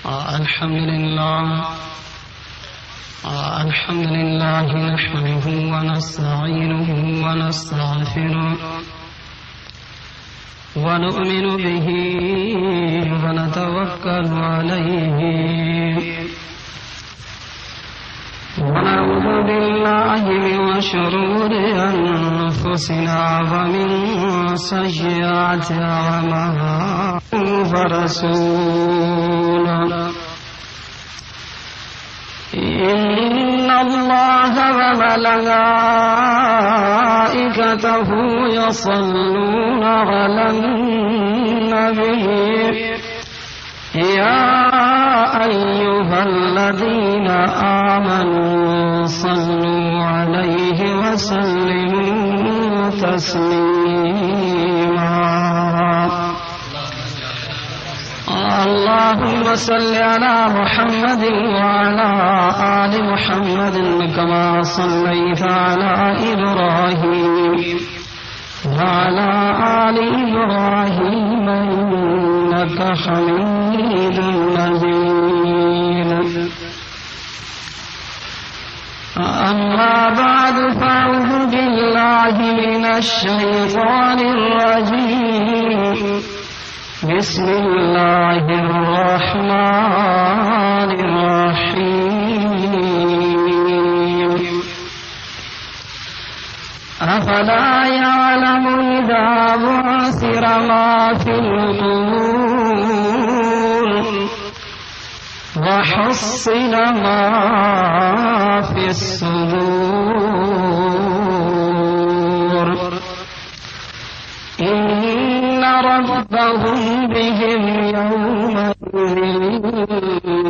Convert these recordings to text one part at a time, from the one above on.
الحمد لله نحمده ونستعينه ونستغفره ونؤمن به ونتوكل عليه ونعوذ بالله من شرور أنفسنا ومن سيئات أعمالنا فرسوله إن الله وملائكته يصلون على النبي يا أيها الذين آمنوا صلوا عليه وسلموا تسليما اللهم صل على محمد وعلى آل محمد كما صليت على إبراهيم وعلى آل إبراهيم إنك حميد مجيد أما بعد فأعوذ بالله من الشيطان الرجيم بسم الله الرحمن الرحيم أفلا يعلم إذا بعثر ما في القبور وحصل ما في الصدور إن ربهم بهم يومئذ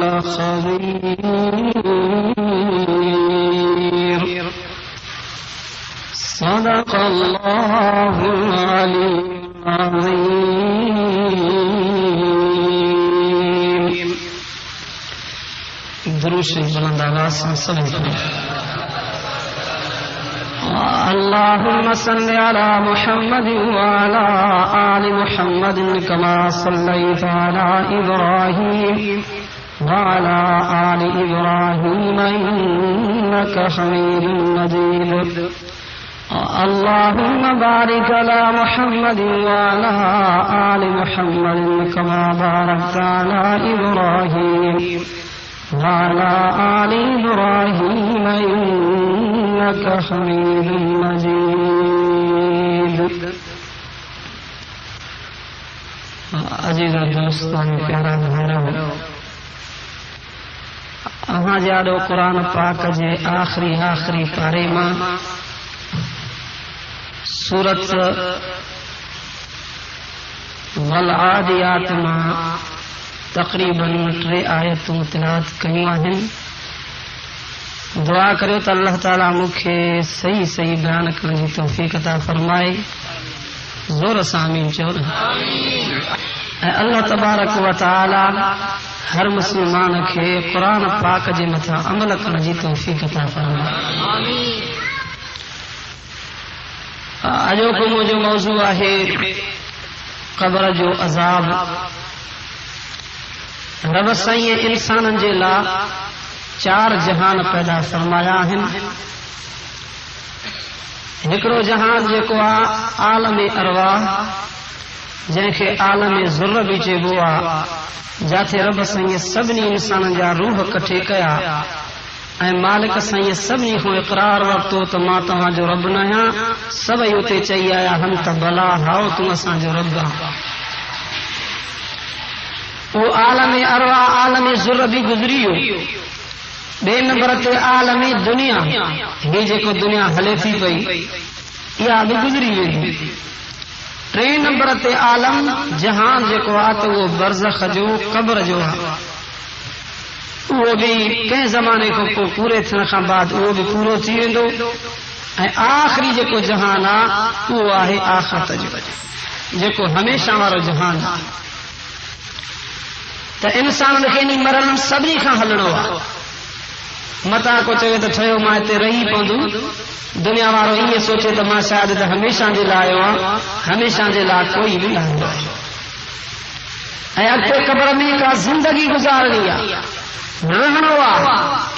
لخبير صدق الله العلي العظيم. درود شریف بلند آواز سے صلی اللهم صل على محمد وعلى آل محمد كما صليت على إبراهيم وعلى آل إبراهيم إنك حميد مجيد اللهم بارك على محمد وعلى آل محمد كما باركت على إبراهيم وعلى آل إبراهيم إنك حميد مجيد. عزیز دوستان پیارا بھائیو اہاں جاڑو قرآن پاک جے آخری پارے ماں سورت والعادیات ماں تقریباً 3 آیتوں تلاوت کیوں آہن. دعا کرو تو اللہ تعالیٰ مکھے صحیح بیان کرنے کی توفیق عطا فرمائے. زور سے آمین چور. اللہ تبارک و تعالی ہر مسلمان کے قرآن پاک جے متھا عمل کرنے کی توفیق عطا فرمائے. اجو کو جو موضوع ہے قبر جو عذاب. رب سائیں انسان جے لا 4 جہان پیدا فرمایا ہیں. ہکڑو جہان جیکو عالم ارواح جن کے عالم ذر بھی چیبو آ جاتے رب سائیں سبنی انسان جا روح کٹھے کیا اے مالک سائیں سبنی کو اقرار ورتو تو ماں تہاں جو رب نہ ہاں سب یوتے چاہیے آیا ہم تا بلا ہاؤ تم اساں جو رب ہاں. وہ عالم ارواح عالم ذر بھی گزریو. بے نمبر تے عالم دنیا یہ جیکو دنیا ہلے تھی پئی یا بھی گزری ویندی. 3 نمبر تے عالم جہان جیکو آ تو وہ برزخ جو قبر جو وہ بھی کئی زمانے کو پورے تھن کھان بعد وہ بھی پورو تھی ویندو. آخری جیکو جہان آ وہ آہے آخرت جو جیکو ہمیشہ وارو جہان. تو انسان کے نہیں مرن سبھی کھان ہلنو آ. متا کو چوے تو ٹھیو ماں تے رہی پوندو. دنیا وارو یہ سوچے تو ماں شاید تو ہمیشہ دے لائے ہمیشہ دے لا کوئی بھی نہ ہو. اگتے قبر میں کا زندگی گزارنی رہنو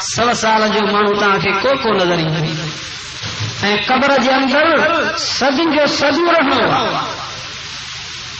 100 سال جو مانو تاں کے کو نظر ای قبر کے اندر صدیوں جو صدیوں رہنو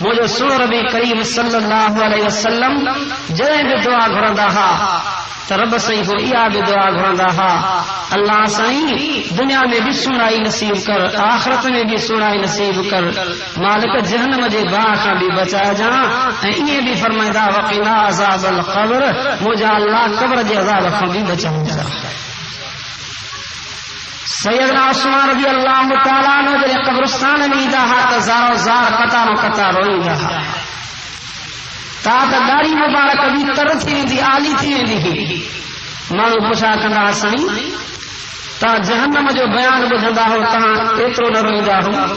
مجھے سن ربی کریم صلی اللہ علیہ وسلم جڑیں بھی دعا گھرندا ہا تو رب سائیں کو ایا بھی دعا گھرندا ہا اللہ سائیں دنیا میں بھی سنائی نصیب کر آخرت میں بھی سنائی نصیب کر مالک جہنم جے باہ کا بھی بچا جا یہ بھی فرمائدہ وقنا عذاب القبر مجھے اللہ قبر جے عذاب کا بھی بچا جا سیدنا عثمان رضی اللہ تعالیٰ عنہ جے قبرستان میں دا تا زارو زار قطارو قطار روئی دا تا داڑھی مبارک بھی تر تھی ویندی آلی تھی ویندی مانو پوچھا کندا سائیں تا جہنم جو بیان ٻڌندا ہو تاں ایترو نہ روئندا ہو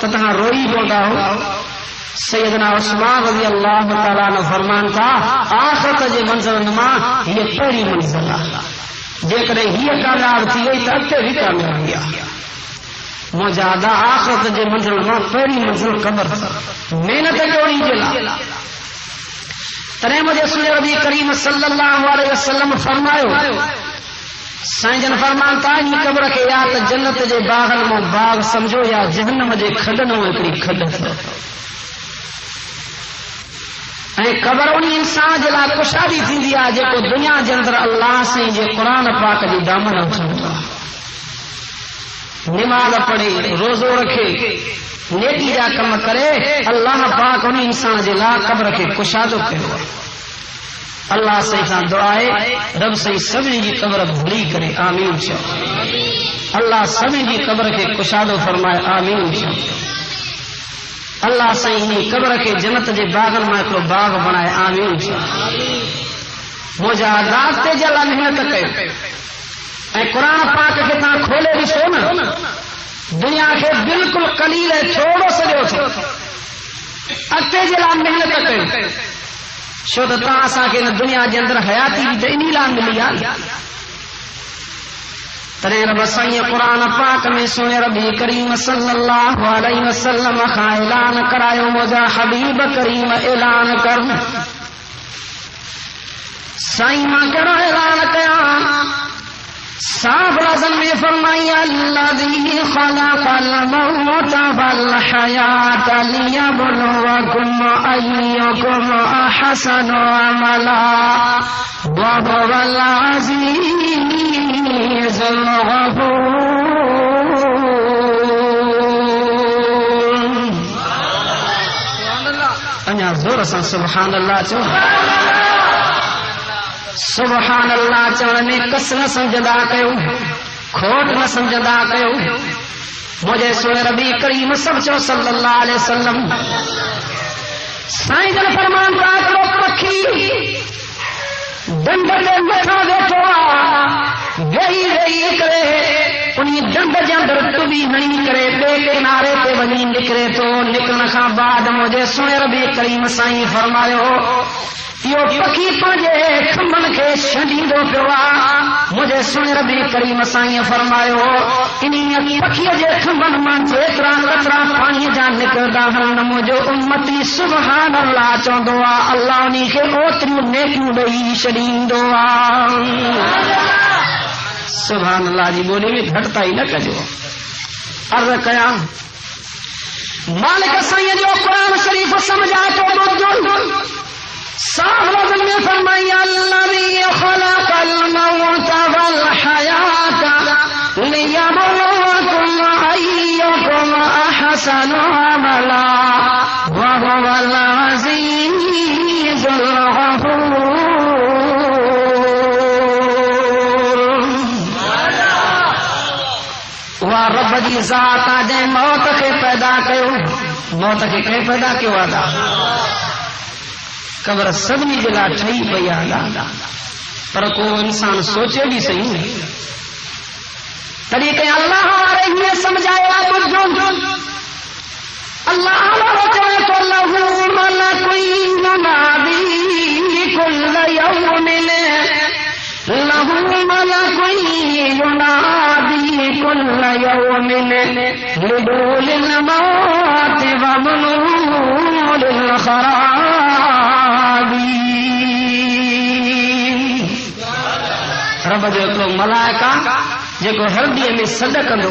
تو تاں روئی پوندا ہو سیدنا عثمان رضی اللہ تعالیٰ عنہ فرمان تھا آخرت جے منزل ما یہ پہلی منزل ہے جیکڈے ہی کامیاب تھی وئی تو اگتے بھی کامیاب گیا مجاہدہ آخرت جے منزل میں پہلی منزل قبر محنت جوڑی جلا تنہیں مجھے سنے ربی کریم صلی اللہ علیہ وسلم فرمائے سائیں جن فرمانتا ہی قبر کے یا تو جنت جے باغن میں باغ سمجھو یا جہنم جے کھڈن میں ہکڑی کھڈ قبر انہیں انسان جلا کشادی تھی دیا جے کو دنیا جے اندر اللہ سے جے قرآن پاک جی دامن اٹھندا نماز پڑھے روزو رکھے نیکی جا کم کرے اللہ پاک انہیں انسان جلا قبر کے کشادو کرو اللہ سے دعائے رب سے سبھی کی قبر بھلی کرے آمین اللہ سبھی کی قبر کے کشادو فرمائے آمین اللہ سائیں قبر کے جنت جے باغن میں ایک باغ بنائے آمین مجاہدات تے جلا محنت کئے قرآن پاک کے تاں کھولے بھی سو نا دنیا کے بالکل قلیل ہے چھوڑو سجو تھو اتے جلا محنت کئے شو تو تاں اساں کے دنیا جے اندر حیاتی بھی تے انہی لان ملی آ ترے رب سائیں قرآن پاک میں سنے ربی کریم صلی اللہ علیہ وسلم کا اعلان کرایو مجھا حبیب کریم اعلان کر سائیں ماں کرو اعلان کیا صاف لازم میں فرمائی الذی خلق الموت والحیات لیبلوکم ایکم احسن عملا وهو العزیز الغفور انیا زور سے سبحان اللہ چو سبحان اللہ چوڑ میں کس نہ سمجھدا کیوں کھوٹ نہ سمجھدا کیوں مجھے سنے ربی کریم سب چو صلی اللہ علیہ وسلم سائیں جن فرمان کا کرو پکھی ڈنڈ دے مٹھا دیکھو گئی گئی کرے انہیں ڈنڈ جے اندر تبی نہیں کرے بے کنارے تے وہیں نکرے تو نکلن کا بعد مجھے سنے ربی کریم سائیں فرمایا یہ پکی پانجے کھمن کے شدیدو پیوا مجھے سن ربی کریم سائیں فرمایا انہی پکی جے کھمن من جیترا قطرا پانی جان نکلدا ہن مجھے امتی سبحان اللہ چوندو اللہ انہی کے اوتری نیکیوں ڈئی شدیدو سبحان اللہ جی بولی میں گھٹتا ہی نہ کجو عرض کیا مالک سائیں جو قرآن شریف سمجھا تو بدل صاحب لازم نے فرمایا الذی خلق الموت والحیات لیبلوکم ایکم احسن عملا وهو العزیز الغفور وہ رب دی ذات آجے موت کے پیدا کیوں موت کے کہیں پیدا کیوں آدھا قبر سبنی جلا ٹھئی پئی آ پر کو انسان سوچے بھی صحیح نہیں طریقے اللہ ہمارے یہ سمجھایا بجھو اللہ رجوع تو لہو ملک ینادی کل یوم لہو ملک ینادی کل لدول الموت ومنول الخراب. رب جو هڪڙو ملائڪا جيڪو هرديءَ ۾ صد ڪندو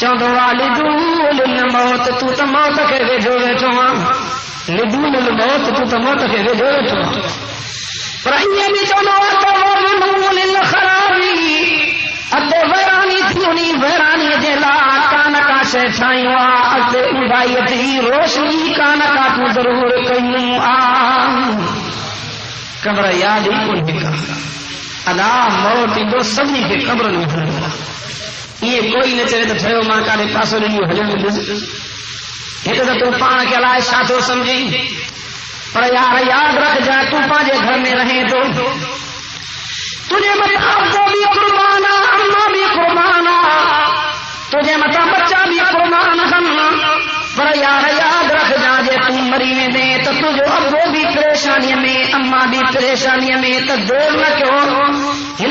چوندو آ لدول الموت تو ته موت کي ويجهو ويٺو آهين. لدول الموت تو ته موت کي ويجهو ويٺو آهين. پر ائين بي چوندو آ ته ومنول الخراب اتے ویرانی تھی انہی ویرانی جے لا کانکا شے ٹھائیوں آ اتے اُڈائی تھی روشنی کانکا تو ضرور کیوں آ. قبر یاد ہی کون نکا ادا موت دو سبھی کے قبر میں ہلندا. یہ کوئی نہ چوے تو ٹھیو ماں کالے پاسو ڏنو ہلن ڏس ہتے تو تو پاڻ کے لائے شاٿو سمجھی. پر یار یاد رکھ جا تو پانجے گھر میں رہے تو تجھے متا ابو بھی قربان اما بھی قربان تجھے متا بچہ بھی قربان ہم. پر یار یاد رکھ جا جے تم مری ویندے تو تجھو ابو بھی پریشانی میں اما بھی پریشانی میں تو دیر نہ کیوں ہن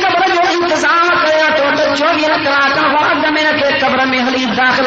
قبر جو انتظام کیا تو 24 کلاک بعد میں رکھے قبر میں ہلی داخل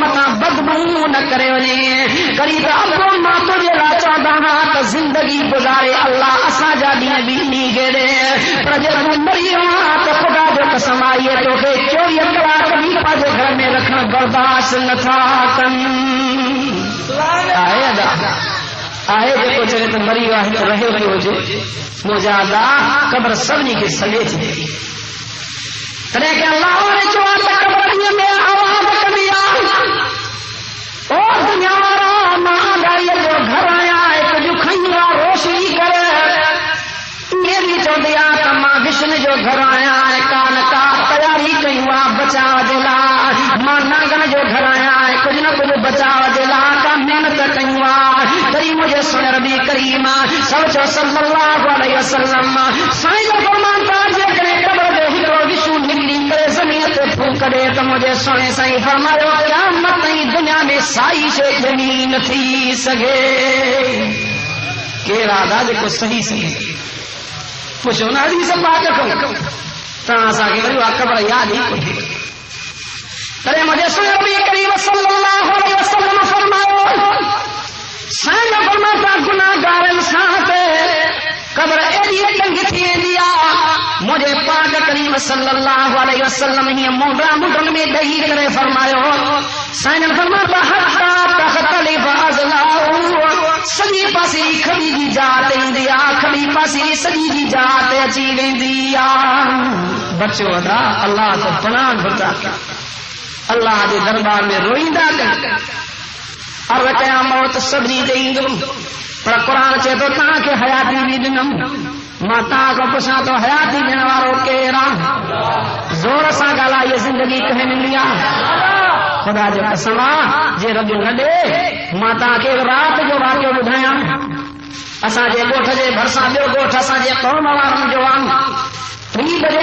متا بدبو نہ کرے ونے قریب ابو ماں تجھے لا چاہدا تو زندگی گزارے اللہ اسا جا دی بھی نی گڑے. پر جے مری تو خدا جو قسم آئیے تو کہ 24 کلاک بھی پاجے گھر میں رکھنا برداشت نہ تھا کن. آئے ادا آئے جيڪو چوي ته مري آهي ته رهيو پيو هجي مجادا قبر سڀني کي سڏي ٿي تڏهن کي الله نے چوا ته قبر ۾ آواز ڪندي آ او دنيا وارا مان گاڙي جو گهر آيا هڪ جو کيا روشني ڪر یہ بھی چوندي آ ته مان وشن جو گهر آيا کان کا تياري ڪيوا بچاء جي لا مان ناگن جو گهر آيا کچھ نہ کچھ بچاء جي لا کا محنت ڪيوا تری مجھے سن ربی کریم سوچو صلی اللہ علیہ وسلم سائیں جو فرمان تھا جے کرے قبر جو ہکڑو وشو نکلی کرے زمین تے پھونک دے تو مجھے سونے سائیں فرمایا قیامت تائیں دنیا میں سائی شے زمین تھی سگے. کیڑا دا جے کو صحیح صحیح پوچھو نا حدیث پاک کو تا اسا کے وری قبر یاد ہی کو کرے مجھے سن ربی کریم صلی اللہ علیہ وسلم فرمایا سائیں فرماتا گناہگار انسان تے قبر ایڈی ڈنگی تھی ویندی آ. مجھے پاک کریم صلی اللہ علیہ وسلم ہی موڈا مڈن میں ڈہی کرے فرمایا سائیں فرماتا حتا تختلف ازلاؤ سجی پاسی کھبی جی جات ایندی آ کھبی پاسی سجی جی جات اچی ویندی آ. بچو ادا اللہ تو پناہ گھرتا اللہ دے دربار میں روئیندا کر اور قیامت سبنی تے ایندو. پر قرآن چے تو تاں کے حیاتی بھی ڈنم ماں تاں کو پوچھاں تو حیاتی ڈن وارو کیڑا زور سان ڳالھا یہ زندگی کہیں ملی آ. خدا جو قسم جے رب نہ دے ماں تاں کے رات جو واقعو ٻڌايان اساں جے ڳوٺ جے بھرساں ٻيو ڳوٺ اساں جے قوم وارن جو آن 3 بجے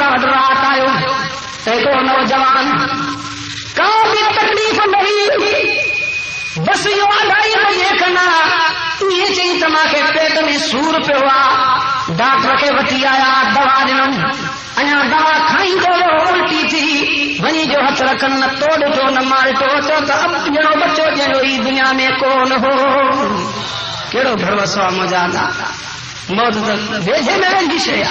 سان رات آيو تے کو نوجوان کا بھی تکلیف نہیں بس یو اڈائی بجے کنا یہ چئی تما کے پیٹ میں سور پہ ہوا ڈاکٹر کے وٹی آیا دوا ڏنم اñا دوا کھائیں تو الٹی تھی ونی جو ہتھ رکھن نہ توڑ تو نہ مار تو اب جڑو بچو جڑو ای دنیا میں کون ہو کیڑو بھروسہ مجادا موت ویجھے میں رہندی شے.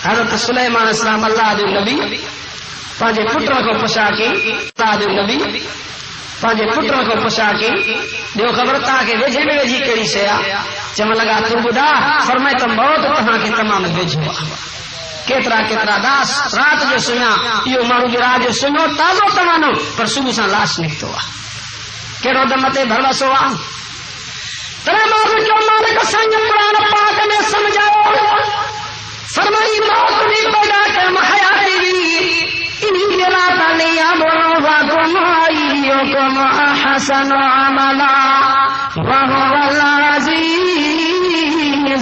حضرت سلیمان السلام اللہ جو نبی پانجے پتر کو پوچھا کے اللہ جو نبی پانجے پتر کو پوچھا کے دیو خبر تا کے ویجھے میں ویجھی کیڑی شے چمن لگا تو بدا فرمائے تو موت تہاں کے تمام ویجھو کیترا کیترا داس رات جو سنیا یہ مانو جو راج سنو تازو تمانو پر صبح سان لاش نکتو کیڑو دم تے بھروسو ترے مانو جو مالک سنگ قرآن پاک میں سمجھاؤ فرمائی موت بھی پیدا کر حیاتی بھی انہی جلا تلی ابرواکم ایوکم احسن عملا وهو العزیز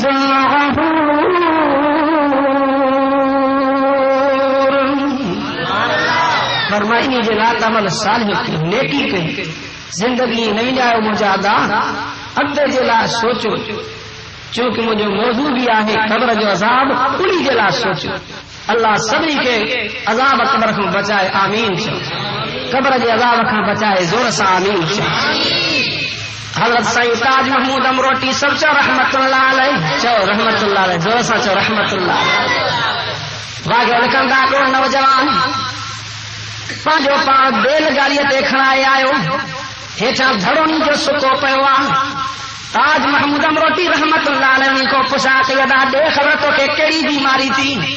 الغفور. فرمائی جلا عمل صالح کی نیکی کی زندگی نہیں جائے مجادا اگتے جلا سوچو چونکہ مجھے موضوع بھی آئے قبر جو عذاب انہی جلا سوچو اللہ سبھی کے عذاب قبر کو بچائے آمین چو قبر کے عذاب کو بچائے زور سے آمین چو حضرت سائیں تاج محمود امروٹی سب چو رحمت اللہ علیہ چو رحمت اللہ علیہ زور سے چو رحمت اللہ علیہ واقعہ لکھندا کو نوجوان پانچو پان بیل گاڑی تے کھڑائے آیو ہیٹھاں دھڑونی جو سکو پیو تاج محمود امروٹی رحمت اللہ علیہ کو پوچھا کہ ادا دے خبر تو کہ کیڑی بیماری تھی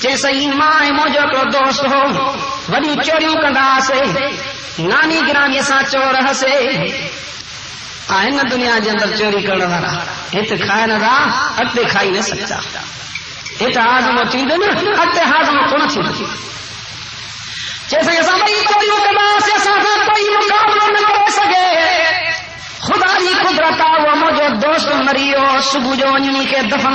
چے سہی ماں موجو کو دوست ہو وڈی چوریوں کندا سے نانی گرامی سا چور ہسے آئن دنیا کے اندر چوری کرنے والا ہت کھائے نہ دا اتے کھائی نہ سکتا ہت ہاضمو تھیندو نہ اتے ہاضمو کون تھیندو جیسے کہ سبھی چوریوں کندا سے ساتھ کوئی مقابلہ نہ کر سکے خدا کی قدرت وہ مجھے دوست مریو صبح جو ونی کے دفن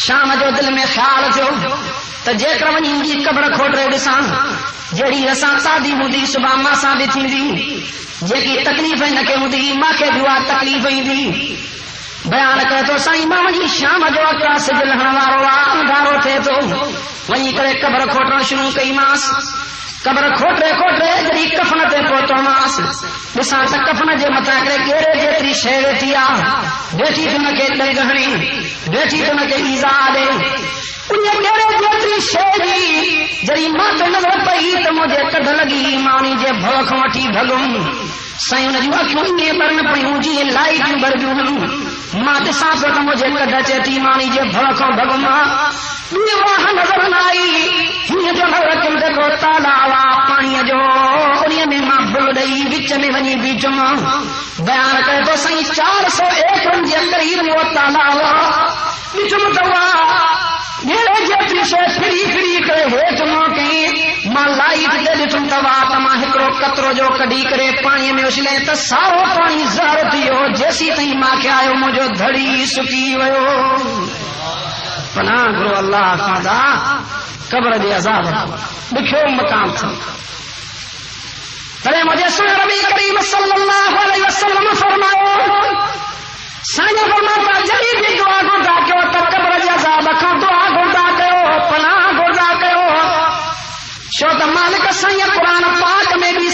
شام جو دل میں خیال تھو تو جیکر ونی جی قبر کھوٹرے ڏساں جڑی اساں سادی ہوندی صبح ما سان بھی تھیندی جیکی تکلیف نہ کے ہوندی ما کے دعا تکلیف ایندی بیان کرے تو سائیں ما ونی شام جو اکراس جلہن وارو اندھارو تھے تو ونی کرے قبر کھوٹن شروع کئی ماس قبر کھوٹرے کھوٹرے جڑی کفن تے پوتو ماس ڏساں ته کفن جي مٿان ڪري ڪهڙي جيتري شي ويٺي بیٹھی تن کے ڏي گهڻي بیٹھی تن کے ایزا ڏي ان ڪهڙي جيتري شي جي جڑي مات نظر پئی ته مجھے کډ لڳي ماني جي ڀوک وٺي ڀڳم سائیں ان جون اکيون ائين برن پيون جي لائٽ برجون ماں ڏساں پيو ته مجھے کډ اچي تي ماني جي ڀوک ڀڳم واہ نظر نہ آئی ہن جو نظر کي کو تالا پانی جو انهي ۾ ماں بھل ڏئي وچ ۾ وڃي بيچم بیان ڪري تو سائیں 401 جي قريب وہ تالا وچ ۾ دوا ډېر جيتري شي فري ڪري هيٺ موڪي ماں لائٽ ته ڏٺم توا تما هڪڙو قطرو جو کڏي ڪري پاڻي ۾ وشلي ته سارو پاڻي زهر ٿيو جيسي تائين ماں کي آيو مجو دھڙي سڪي ويو پناہ گرو اللہ خدا قبر دے عذاب ڏکھيو مقام تھا ترے مجھے سن نبی کریم صلی اللہ علیہ وسلم فرمایا سائیں فرماتا جڑی بھی دعا گھردا کیو ته قبر دے عذاب کھان دعا گھردا کیو پناہ گھردا کیو شو ته مالک سائیں قرآن پاک میں بھی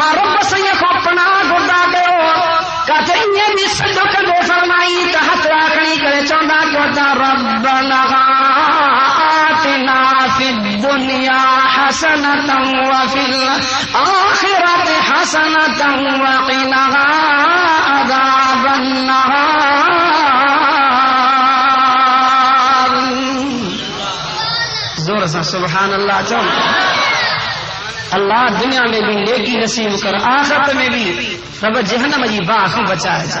ماں رب سائیں کو پناہ گھردا کیو کہتے یہ بھی سجو کدے فرمائی ته ہتھ راکھنی کرے چوندا کیو ربنا آتنا فی الدنیا حسنة وفی الآخرة حسنة وقنا عذاب النار زور سے سبحان اللہ چون اللہ دنیا میں بھی نیکی نصیب کر آخرت میں بھی رب جہنم جی باہ بچائے جا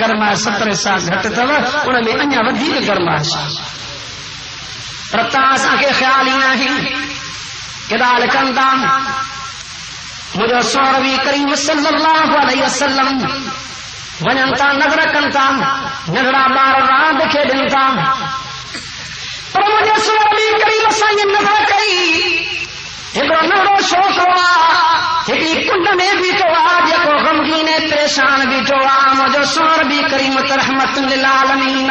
گرماش 17 سال گھٹ تھو ان میں اñا وڌيڪ گرماش پر تان اسان کي خیال ہی نہیں کدال کندا مجھے سوربی کریم صلی اللہ علیہ وسلم ونن تا نظر کنتا نظرا بار راند کھیڈن تا پر مجھے سوربی کریم سائیں نظر کئی ہکڑو نوڑو شوق ہوا ہکڑی کنڈ میں بیٹھو جيڪو غمگين پریشان بیٹھو مجھے سوربی کریم رحمت للعالمین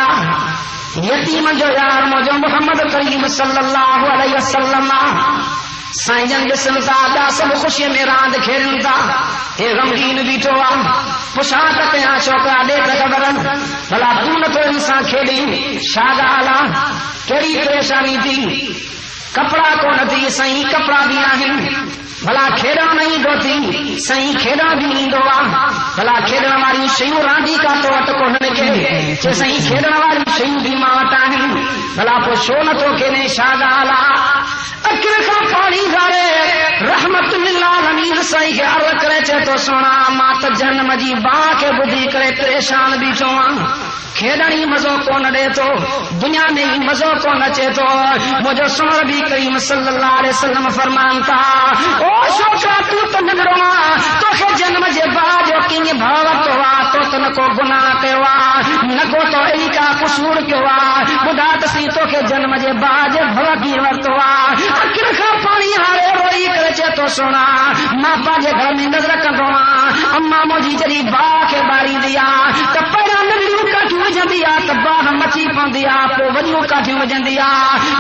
یتیم جو یار مجھے محمد کریم صلی اللہ علیہ وسلم سائیں جن ڏسن تا ڏا سڀ خوشي ۾ راند کھيڏن تا هي غمگين بيٺو پوشاڪ کيا چوڪا ڏي ته خبرن بھلا تو نٿو انسان کھيڏي شا ڳالهه ڪهڙي پريشاني ٿي کپڑا کون تھی سائیں کپڑا بھی آهن بھلا کھیڑا نہیں دو تھی سائیں کھیڑا بھی نہیں دو بھلا کھیڑا والی شیوں راندی کا تو وٹ کون کے چه سائیں کھیڑا والی شیوں بھی ما وٹ آهن بھلا پو شو نہ تو کنے شا ڳالا اکر کا پانی غارے رحمت للعالمین سائیں کے عرض کرے چه تو سونا مات جنم جی با کے بدھی کرے پریشان بیٹھو کھیڑنی مزو کون دے تو دنیا میں مزو کون اچے تو مجھے سن نبی کریم صلی اللہ علیہ وسلم فرمانتا او شوقا تو نگرو تو کے جنم جے باجو کیں بھاوت ہوا تو تن کو گناہ کیوا نہ کو تو ای کا قصور کیوا بڑا سی تو کے جنم جے باج بھوگی ورتوا اکھر کھا پانی ہارے روئی کرچے تو سونا ماں پاجے گھر میں نظر کندوا اما مجھی جڑی با کے باری دیا کپڑا نڑیو کاٹھی وجندیا تبا مچی پوندیا پو وجو کاٹھی وجندیا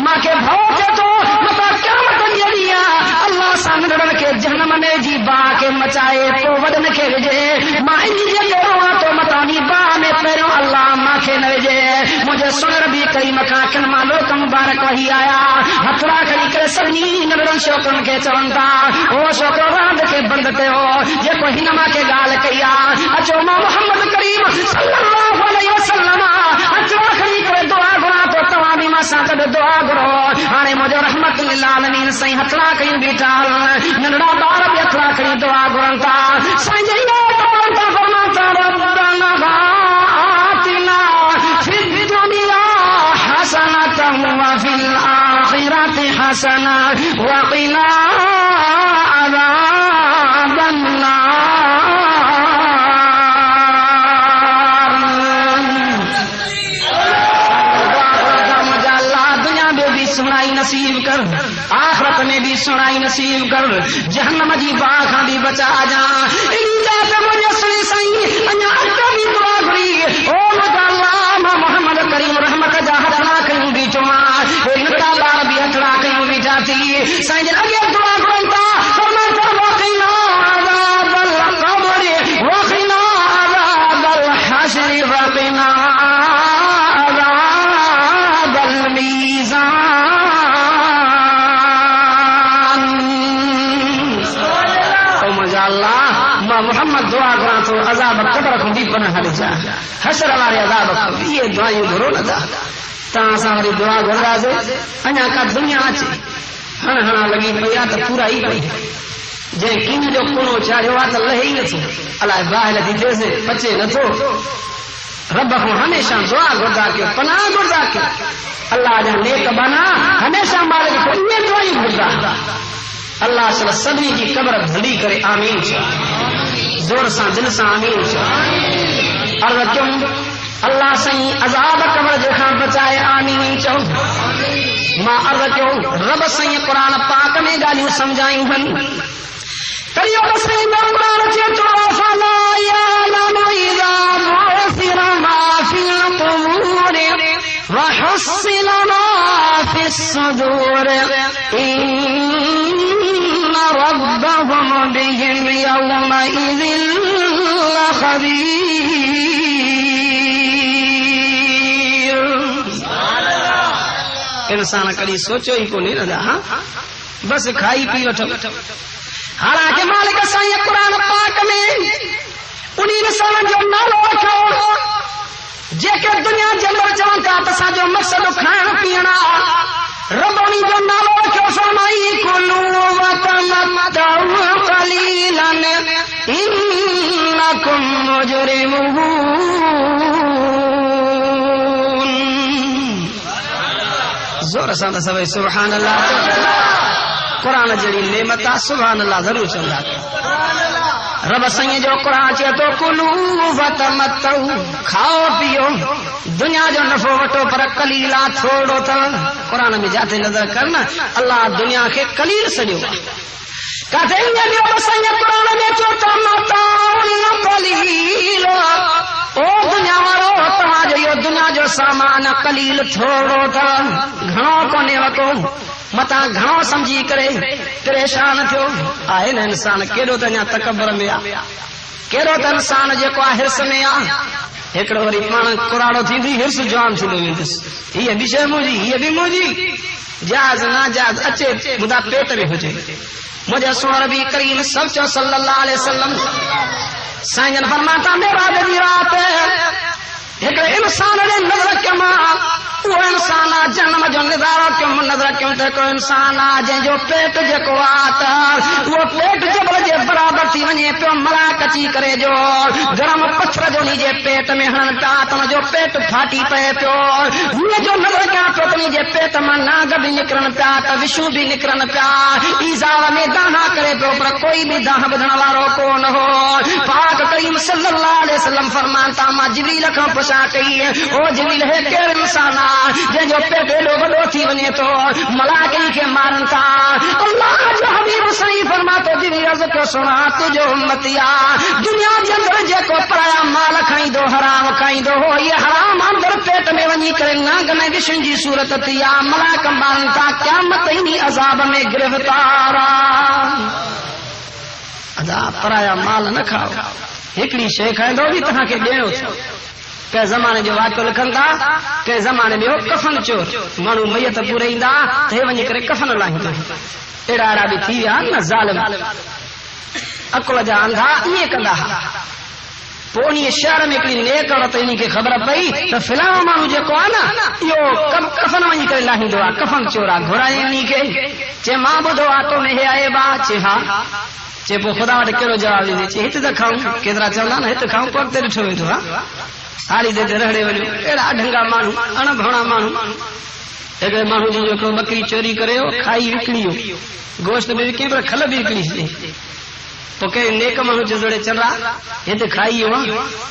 ماں کے بھو کے تو متا قیامت جڑیا اللہ سان رڑ کے جہنم میں جی با کے مچائے تو ودن کے وجے ماں جے کروا تو متانی با میں پیرو اللہ ماں کے نوجے مجھے سن ربی کریم کا کلمہ لوک مبارک وہی آیا ہتھڑا کھڑی کرے سنی نڑن شوقن کے چونتا او شوق راند کے بند تے ہو جے کو ہنما کے گال کیا اچو ماں محمد کریم صلی اللہ علیہ وسلم اچو کھڑی کرے دعا گنا تو تواں بھی ماں ساتھ دعا کرو ہانے مجھے رحمت للعالمین سائیں ہتھڑا کھڑی بیٹھا ننڑا بار بھی ہتھڑا کھڑی دعا گرنتا سائیں جی تو فرماتا ربنا آتنا فی الدنیا حسنة وفی الآخرة حسنة وقنا عذاب النار سنائی نصیب کر آخرت میں بھی سنائی نصیب کر جہنم جی باغاں بھی بچا جا انجا تے مجھے سنی سائیں انیا اٹا بھی دعا کری او مجھا اللہ محمد کریم رحمت جا ہتھڑا کہیں بھی چما انتا بار بھی ہتھڑا کہیں بھی جاتی سائیں جن اگے دعا کرتا فرماتا وقنا عذاب القبر وقنا عذاب الحشر وقنا عذاب المیزان محمد دعا کرا تو عذاب قبر کو بھی پناہ ہٹ جا حشر والے عذاب کو یہ دعائیں گھرو نہ دا تا اساں وری دعا گھرا دے انیا کا دنیا اچ ہن ہن لگی پیا تو پورا ہی پئی جے کین جو کونو چاہیو وا تو لہی نہ تو اللہ باہل دی دے سے بچے نہ تو رب کو ہمیشہ دعا گھردا کے پناہ گھردا کے اللہ جا نیک بنا ہمیشہ مالک کو یہ دعائیں گھردا اللہ صلی سبھی کی قبر بھلی کرے آمین زور سا دل سا آمین عرض کیوں اللہ سائیں عذاب قبر جہاں بچائے آمین چو ماں عرض کیوں رب سائیں قرآن پاک میں گالیوں سمجھائیں ہن کریو سائیں قرآن چیتو فلا یعلم اذا بعثر ما فی القبور وحصل ما فی الصدور ربهم بهم يومئذ لخبير انسان کڑی سوچو ہی کو نہیں رہا ہاں بس کھائی پی وٹھو حالانکہ مالک سائیں قرآن پاک میں انہی انسان جو نالو رکھو جے کہ دنیا جنر چون کا تسا جو مقصد کھان پینا ربانی جو نالو رکھو فرمائی کلو وتمتعوا قلیلا انکم مجرمون زور سان سوے سبحان اللہ قرآن جڑی نعمت سبحان اللہ ضرور چوندا رب سائیں جو قرآن چے تو کلو وتمتعوا کھاؤ پیو دنیا جو نفع وٹو پر قلیلا تھوڑو تھا قرآن میں جاتے نظر کرنا اللہ دنیا کے قلیل سجو کہتے ہیں جو بسائیں قرآن میں چوتا متاع قلیل او دنیا والو تمہا جو یہ دنیا جو سامان قلیل تھوڑو تھا گھنوں کو نیوتو متا گھنوں سمجھی کرے پریشان تھو آئے نا انسان کیڑو تنیا تکبر میں آ کیڑو تا انسان جے کو حرص میں آ ایکڑو وری پان قرآنو تھی بھی حرص جام چھلو ویندس یہ بھی شے موجی یہ بھی موجی جاز نا جاز اچے مدا پیٹ بھی ہو جائے مجھے سن ربی کریم صلی اللہ علیہ وسلم سائن فرماتا میرا دی رات ایک انسان نے نظر کما وہ انسان جنم جو نظارہ کیوں نظر کیوں تے کو انسان جے جو پیٹ جے کو آتا وہ پیٹ جبل جے برابر تھی ونے پہ ملا کچی کرے جو گرم پتھر جو نیجے پیٹ میں ہن پیا تم جو پیٹ پھاٹی پے پیو یہ جو نظر کیا پتنی جے پیٹ میں ناگ بھی نکرن پیا تا وشو بھی نکرن پیا ایزا میں دانا کرے پیو پر کوئی بھی داہ بدھن وارو کو نہ ہو پاک کریم صلی اللہ علیہ وسلم فرمانتا ما جبریل کا پوچھا کہی او جبریل ہے کہ انسان جن جو پیٹ ایڈو وڈو تھی ونے تو ملائکے کے مارن تا اللہ جو حبیب صحیح فرماتے جی عرض کو سنا تجو امتیا دنیا کے اندر جے کو پرایا مال کھائیندو حرام کھائیندو ہو یہ حرام اندر پیٹ میں وñi کرے نانگ میں وشن جی صورت تھی ملائکہ مارن تا قیامت ہی عذاب میں گرفتار عذاب پرایا مال نہ کھاؤ ہکڑی شے کھائیندو بھی تہاں کے ڏيڻو ٿو کہ زمانے جو واقعو لکھن تھا کہ زمانے میں کفن چور مانو میت پورے ایندا تے وñi کرے کفن لاہیندا اڑا اڑا بھی تھی ویا نہ ظالم عقل جا اندھا یہ کندا پونی شہر میں کلی نیک عورت انہی کے خبر پئی تو فلاں مانو جکو آ نا یہ کفن وñi کرے لاہیندو کفن چورا گھوڑائے انہی کے چے ماں بدھو آٹو میں ہے آئے با چے ہاں چے پو خدا وٹ کیڑو جواب دے چے ہت تے کھاؤں کیترا چوندا نا ہت کھاؤں پر تے ڈٹھو ویندو ہاں ہاڑی دے رہڑے وجو اڑا ڈھنگا مانو اණ بھونا مانو ایک مانو جی جو بکری چوری کرے کھائی وکڑی گوشت میں وکے پر کھل بھی وکڑی تو کہ نیک مانو جڑے چل رہا یہ تے کھائی ہوا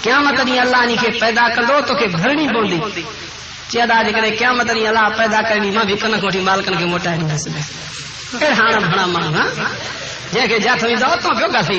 قیامت دی اللہ نی کے پیدا کندو تو کہ بھرنی بوندی چیدا جے کرے قیامت دی اللہ پیدا کرنی ماں بھی کن کوٹی مالکن کے موٹا نہیں سکے اے ہاں بھڑا مانو ہاں جے کہ جا تھوی دو تو کیوں کا سی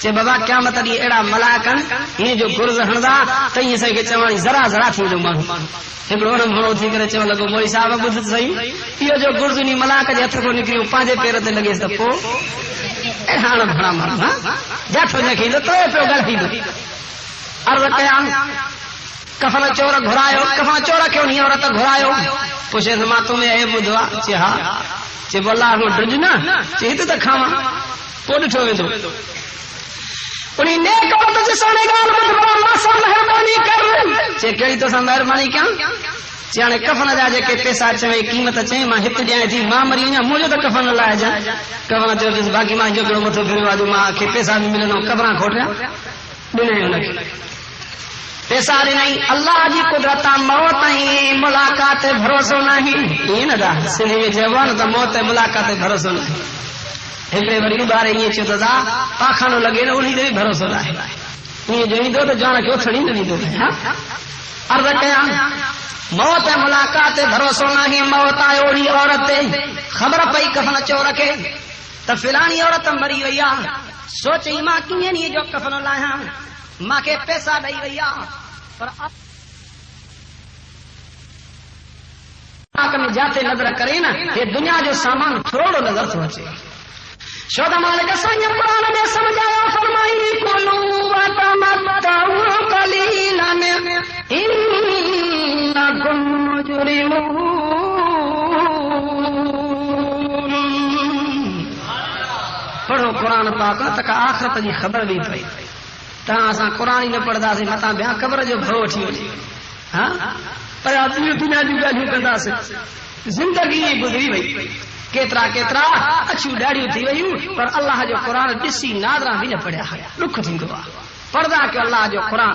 چے بابا قیامت دی اڑا ملائکن یہ جو گرز ہندا تئی سے کہ چوانی ذرا ذرا تھی جو مانو ایکڑو نہ بھڑو تھی کرے چو لگو مولوی صاحب بدھ صحیح یہ جو گرز نی ملائک جے ہتھ کو نکریو پانچے پیر تے لگے تو پو ہاں بھڑا مانو ہاں جا تو نہ کیندو تو پھر گل تھی عرض قیام کفن چور گھرایو کفن چور کیوں نہیں عورت گھرایو پوچھے ما تمہیں اے بدھوا چے ہاں چے بولا ہن ڈج نا چے تے کھاواں کو ڈٹھو ویندو انہی نیک عورت سے سونے گال مت بڑا ماسا مہربانی کر چے کیڑی تو سا مہربانی کیا چانے کفن جا جے کے پیسہ چوے قیمت چے ما ہت ڏيان تھی ما مري نا مجھے تو کفن لایا جا کفن جو باقی ما جو گڑو متو پھر واجو ما کے پیسہ بھی ملنو قبراں کھوٹیا ڏني ان پیسہ نہیں اللہ جی قدرت موت ہی ملاقات بھروسہ نہیں یہ نہ دا سنی میں جوان تو موت ملاقات بھروسہ نہیں ایکڑے وری بارے یہ چوتا دا پاکھانو لگے نہ انہی دے بھروسہ نہیں یہ جو ہی دو تو جانا کیوں تھڑی نہیں دو ہاں عرض کیا موت ملاقات بھروسہ نہیں موت اوڑی عورت خبر پئی کفن چور کے تو فلانی عورت مری ویا سوچی ماں کیے نہیں جو کفن لایا ماں کے پیسہ دئی ویا پر میں جاتے نظر کرے نا یہ دنیا جو سامان تھوڑو نظر تو اچے شودا مالک سائیں قرآن میں سمجھایا فرمائی کلو وتمتعوا قلیلا انکم مجرمون پڑھو قرآن پاک تک آخرت جی خبر بھی پئی تاں اساں قرآن ہی نہ پڑھدا سی متا بیاں قبر جو بھو اٹھی وئی ہاں پر آدمی دنیا جو گالیوں کندا سی زندگی گزری وئی کیترا کیترا اچھو ڈاڑی تھی وئی پر اللہ جو قرآن ڈسی نادرا بھی نہ پڑھیا دکھ تھیندو پڑھدا کہ اللہ جو قرآن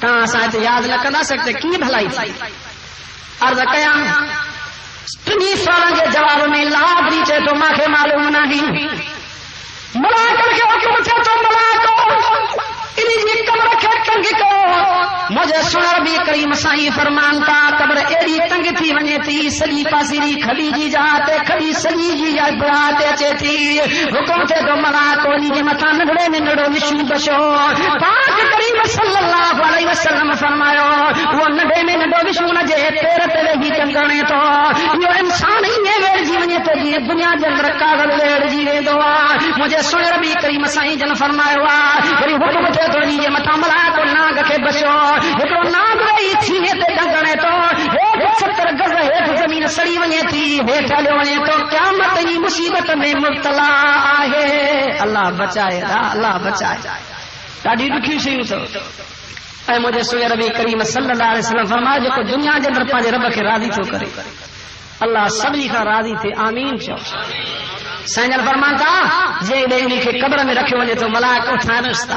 کہاں ساتھ یاد نہ کرنا سکتے کی بھلائی تھی عرض کیا 3 سالوں کے جواب میں لاکھ نیچے تو ماں کے معلوم نہیں ملاکر کے حکم تھے تو ملاکو انہیں جی قبر کے تنگ کو مجھے سنر بھی کریم سائیں فرمانتا قبر ایڑی تنگ تھی ونے تھی سلی پاسری کھلی جی جاتے کھلی سلی جی جا براتے اچے تھی حکم تھے تو ملاکو انہیں جی مطا نگڑے میں نڑو وشن بشو پاک کریم صلی اللہ علیہ وسلم فرمایا وہ نڑے میں نڑو وشن جے تیرے تیرے ہی چنگنے تو یہ انسان ہی میں ویڑ جی ونے تو جی دنیا جنگ رکھا گر ویڑ جی وے دعا مجھے سنر بھی کریم سائیں جن فرمایا وری حکم تھے تو جی مطا ملاکو ناگ کے بشو ایکڑو ناگ رہی تھی تے ڈنگنے تو 70 گز ہیٹ زمین سڑی ونے تھی ہیٹ ہلو ونے تو قیامت جی مصیبت میں مبتلا ہے اللہ بچائے اللہ بچائے ڈاڈی ڈکھی شيء تو اے مجھے سوئے ربی کریم صلی اللہ علیہ وسلم فرمایا جو دنیا کے اندر پاجے رب کے راضی تو کرے اللہ سبھی کا راضی تھے آمین چو سائنل فرمانتا جے دے کے قبر میں رکھے ونے تو ملائک اٹھا رستا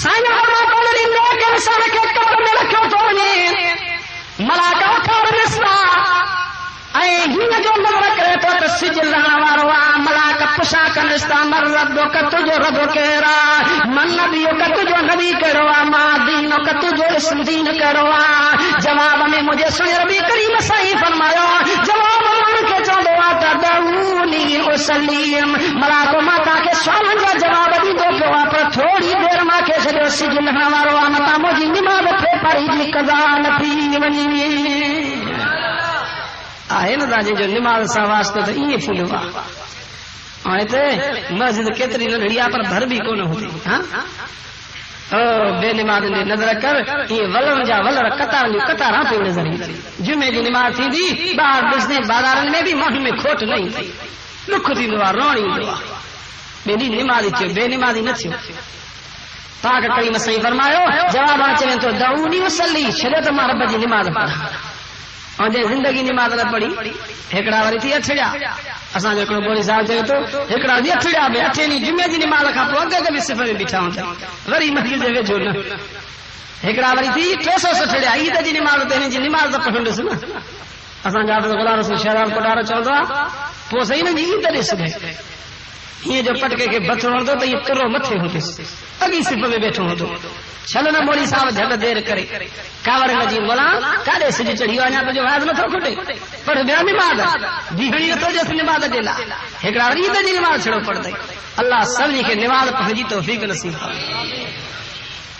سائیں فرمایا کہ انسان کے قبر میں رکھو تو ونے ملائکہ اٹھا رستا اے ہن جو نظر کرے تو سجل رہنا وارو ملائکہ پشا کنستا مر ربو کا تجو رب کہرا من نبیو کا تجو نبی کہروا ما دینو کا تجو اسم دین کہروا جواب میں مجھے سنے ربی کریم سائیں فرمایا جواب من کے چوندو تدعونی اسلیم ملائکہ ماتا کے سوالن کا جواب دی دو کہ پر تھوڑی دیر ما کے سجل سجل رہنا وارو متا مجھے نماز پہ پڑھی جی قضا نتھی ونی آئے نا جی جو نماز سا واسطے تو یہ فل ہوا آئے تے مسجد کتری نڑیا پر بھر بھی کون ہوتی ہاں بے نماز نے نظر کر یہ ولن جا ولر قطار پہ نظر تھی جمعے کی نماز تھی دی باہر بزنے بازارن میں بھی ماحول میں کھوٹ نہیں تھی دکھ تھی دعا روڑی دعا بے نماز تھی بے نمازی نہ تھی پاک کریم سائیں فرمایا جواب اچے تو دعونی وصلی چھڑے تو ماں رب جی نماز پڑھا اور جے زندگی نماز نہ پڑھی ہکڑا وری تھی اٹھڑیا اساں جو بولی صاحب چے تو ہکڑا دی اٹھڑیا بے اٹھے نی جمعے دی نماز کھا پو اگے بھی صفر میں بیٹھا ہوندا وری مسجد دے وچ ہونا ہکڑا وری تھی 360 عید دی نماز تے جی نماز دا پڑھن دس نا اساں جا غلام رسول شہرام کوٹارا چوندا پو صحیح نہ عید دے سگے یہ جو پٹکے کے بچڑ دو تو یہ کرو متھے ہوتے اگی صفر میں بیٹھو ہو تو چلو نا مولی صاحب جھٹ دیر کرے کاوڑ نجی مولا کاڑے سج چڑھی ونا تو جو واز نہ تھو کھٹے پر بیا نماز دیہڑی تو جس نماز دیلا ہکڑا ری تے نماز چھڑو پڑ دے اللہ سبھی کے نماز پڑھن جی توفیق نصیب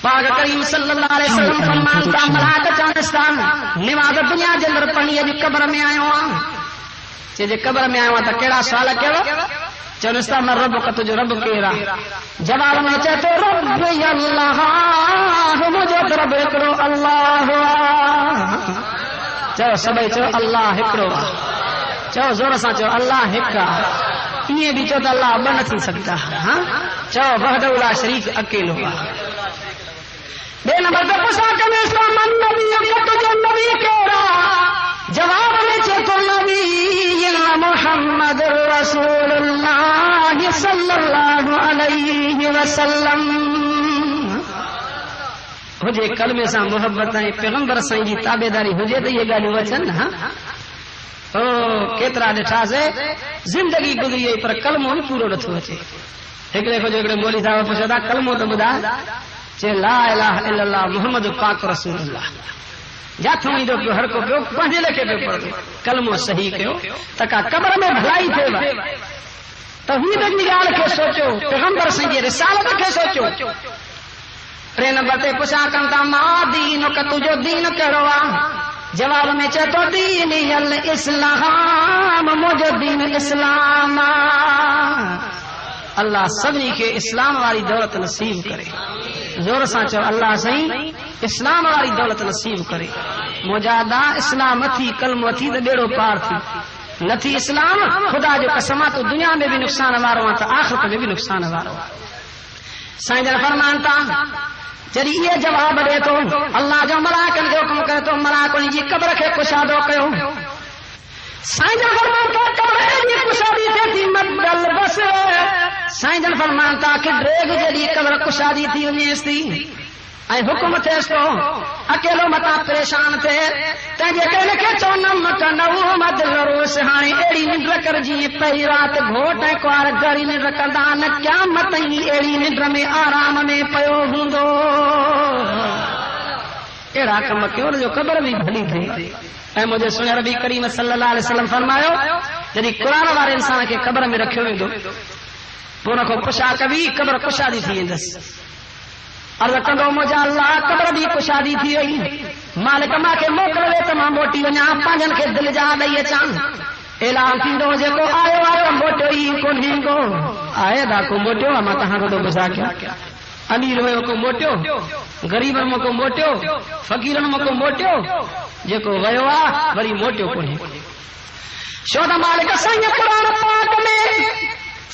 پاک کریم صلی اللہ علیہ وسلم فرمانتا ملاک چانستان نماز دنیا دے اندر پڑھنی ہے قبر میں آیا ہوں جے قبر میں آیا ہوں تو کیڑا سوال کیو چونستا میں رب کا تجھے رب کہہ رہا جواب میں چاہتے رب اللہ مجھے رب کرو اللہ چاہو سبھی چاہو اللہ ہکڑو چاہو زور سا چاہو اللہ ہکا یہ بھی چاہتا اللہ بن تھی سکتا ہاں چاہو وحدہ لا شریک اکیلو بے نمبر پر پسا کمی اسلام نبی کا تجھے نبی کہہ رہا جواب میں چاہتا نبی محمد رسول اللہ صلی اللہ علیہ وسلم ہوجے کلمے سے محبت ہے پیغمبر سائیں جی تابعداری ہوجے تو یہ گالی وچن ہاں او کیترا ڈٹھا سے زندگی گزری پر کلمو پورو نٿو اچے ہکڑے کو جکڑے مولوی صاحب پوچھدا کلمو تو بدا چے لا الہ الا اللہ محمد پاک رسول اللہ جاتھوں ہی دو ہر کو پیو پنج لکھے پہ پڑھ کلمو صحیح کہو تکا قبر میں بھلائی تھے توحید کی گال کے سوچو پیغمبر سے یہ رسالت کے سوچو ٹرے نمبر تے پوچھا کنتا ما دین کا تجو دین کروا جواب میں چتو دینی الاسلام مجھے دین اسلام اللہ سبھی کے اسلام والی دولت نصیب کرے زور سا چو اللہ صحیح اسلام والی دولت نصیب کرے مجاہدہ اسلام تھی کلمہ تھی تو بیڑو پار تھی نتھی اسلام خدا جو قسمہ تو دنیا میں بھی نقصان وارو تو آخرت میں بھی نقصان وارو سائیں جن فرمانتا جری یہ جواب دے تو اللہ جو ملائکن جو حکم کرے تو ملائکن جی قبر کے کشادو کہو سائیں جن فرماتا کمرے جی کشادی تھی مدل بس سائیں جن فرماتا کہ ڈریگ جڑی قبر کشادی تھی انیس تھی اے حکم تھے اس کو اکیلو متا پریشان تھے تجھے کہنے کے چونم کنو مدل روس ہانی ایڑی نندر کر جی پہی رات گھوٹ کوار گری نندر کردان کیا متنی ایڑی نندر میں آرام میں پیو ہوندو ایڑا کم کیوں جو قبر بھی بھلی تھی اے مجھے سنے نبی کریم صلی اللہ علیہ وسلم فرمایا جدی قرآن والے انسان کے قبر میں رکھے ہوئے دو پورا کو کشا کبھی قبر کشادی تھی اندس عرض کندو مجھے اللہ قبر بھی کشادی تھی ہوئی مالک ماں کے موکل وے تمام موٹی ونیا پانجن کے دل جا دئیے چاند اعلان تھی دو جے کو آئے موٹو ہی کون ہی کو آئے دا کو موٹو اما تہاں کو دو بسا کیا امیر ہوئے کو موٹو غریبن کو موٹو فقیرن کو موٹو جے کو ویو آ وری موٹو کونی شودا مالک سائیں قرآن پاک میں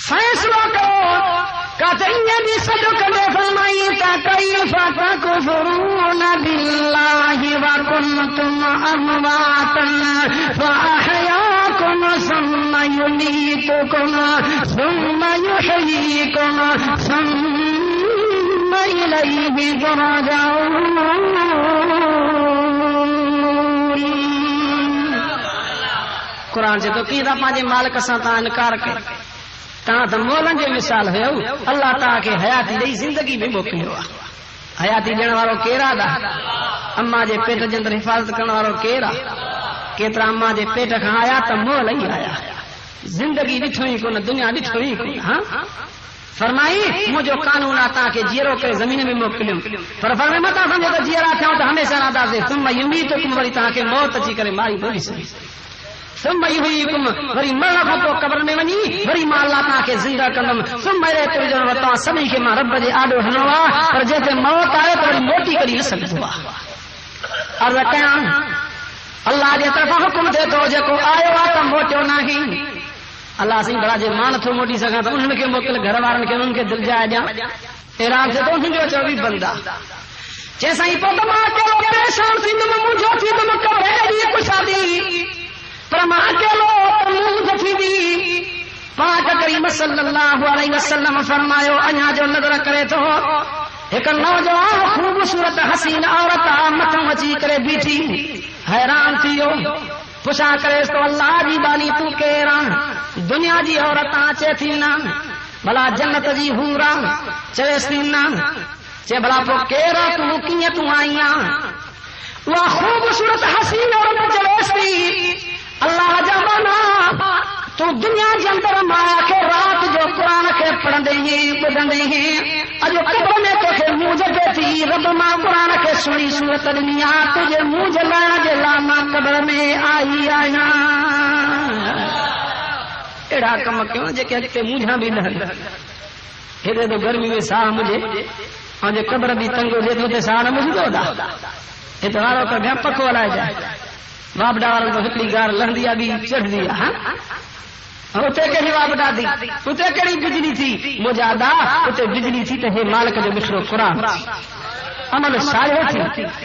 فیصلہ کرو کہتے ہیں بھی سجو کدے فرمائی تا کیف تکفرون باللہ وکنتم امواتا فاحیاکم ثم یمیتکم ثم یحییکم ثم الیہ ترجعون قرآن سے تو کی دا پانچے مالک ساں انکار کر تاں تو مولن جو مثال ہے اللہ تعالیٰ کے حیاتی دئی زندگی میں موکلیو حیاتی ڈیڑھ والو کیرا دا اما جے پیٹ جے اندر حفاظت کرن والو کیرا کیترا اما جے پیٹ کھا آیا تو مول ہی آیا زندگی ڈٹھو ہی کو نہ دنیا ڈٹھو ہی کو ہاں فرمائی مجھو قانون آتا کہ جیرو کے زمین میں موکلیو پر فرمائی متا سمجھے تو جیرا تھا تو ہمیشہ نہ دازے ثم یمیتکم وری تاں کے موت اچھی کرے ماری بولی سی ثم یحییکم وری مرنا کھا تو قبر میں ونی وری ماں اللہ تاں کے زندہ کندم ثم میرے ترجن وتا سبھی کے ماں رب جے آڈو ہنوا پر جے موت آئے تو وری موٹی کری نہ سکتا عرض کیا اللہ جے طرف حکم دے تو جے کو آئے وا تو موٹو نہیں اللہ سی بڑا جے مان تھو موٹی سکا تو ان کے موکل گھر وارن کے ان کے دل جائے جا ایران سے تو ان جو چوبی بندہ جیسا ہی پوت ماں کے پریشان تھی تم مجھو تھی تم کبھی یہ کشادی پر ماں کے لو منہ تھی دی پاک کریم صلی اللہ علیہ وسلم فرمایو اñا جو نظر کرے تو ایک نوجوان خوبصورت حسین عورت متھوں اچی کرے بیٹھی حیران تھیو پوچھا کرے تو اللہ جی بانی تو کیرا دنیا جی عورتاں چے تھی نا بھلا جنت جی حورا چے سی نا چے بھلا پو کیرا تو کیے تو آئیاں وہ خوبصورت حسین عورت چے اللہ جانا تو دنیا کے اندر مایا کے رات جو قرآن کے پڑھتے ہیں بدھتے ہیں اجو قبر میں تو کہ منہ جگہ تھی رب ماں قرآن کے سنی صورت دنیا تجھے منہ جلانا جلانا قبر میں آئی آیا ایڑا کم کیوں جے کہ مجھا بھی نہ ہدے تو گرمی میں ساہ مجھے اور جو قبر بھی تنگو دے تو ساہ نہ مجھے دو دا اتواروں کا گھر پکو لائے جائے باپ ڈال تو ہکڑی گار لہندیا بھی چڑھ دیا ہاں اتنے کہڑی واپڈا دی اتنے کہڑی بجلی تھی مجادا اتنے بجلی تھی تو مالک جو مشرو قرآن عمل صالح تھی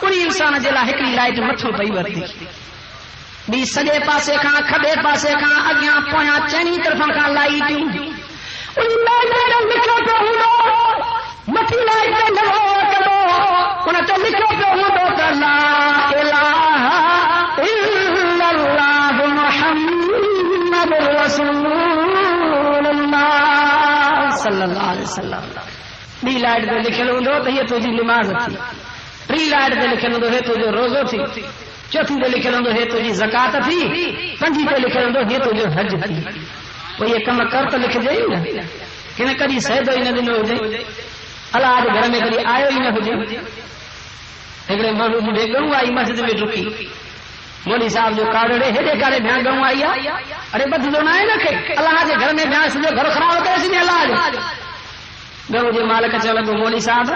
پوری انسان جلا ہکڑی لائٹ متھو پئی ورتی بی سجے پاسے کھاں کھبے پاسے کھاں اگیاں پویاں چینی طرفاں کھاں لائٹوں ان لائٹ میں لکھو پہ ہوں مٹھی لائٹ میں نہ کرو ان تے لکھو پہ ہوں تو لا الہ الا اللہ محمد رسول اللہ صلی اللہ علیہ وسلم بی لائٹ میں لکھل ہوں تو یہ تجھی نماز تھی ٹری لائٹ میں لکھل ہوں تو جو روزو تھی چوتھی پہ لکھل ہوں تو تجھی زکات تھی پنجی پہ لکھل ہوں تو جو حج تھی وہ یہ کم کر تو لکھ جائے نا کہ نہ کبھی سہدو ہی نہ دن ہو جائے اللہ آج گھر میں کبھی آئے ہی نہ ہو جائے ایک مانو مجھے گھروں آئی مسجد میں ڈکی مولوی صاحب جو کاڑے ہیڈے کاڑے بھیاں گھروں آئی ارے بد جو نہ ہے نا کہ اللہ آج گھر میں بھیاں سمجھو گھر خراب ہوتا ہے اسی میں اللہ آج گھروں جو مالک چلا گو مولوی صاحب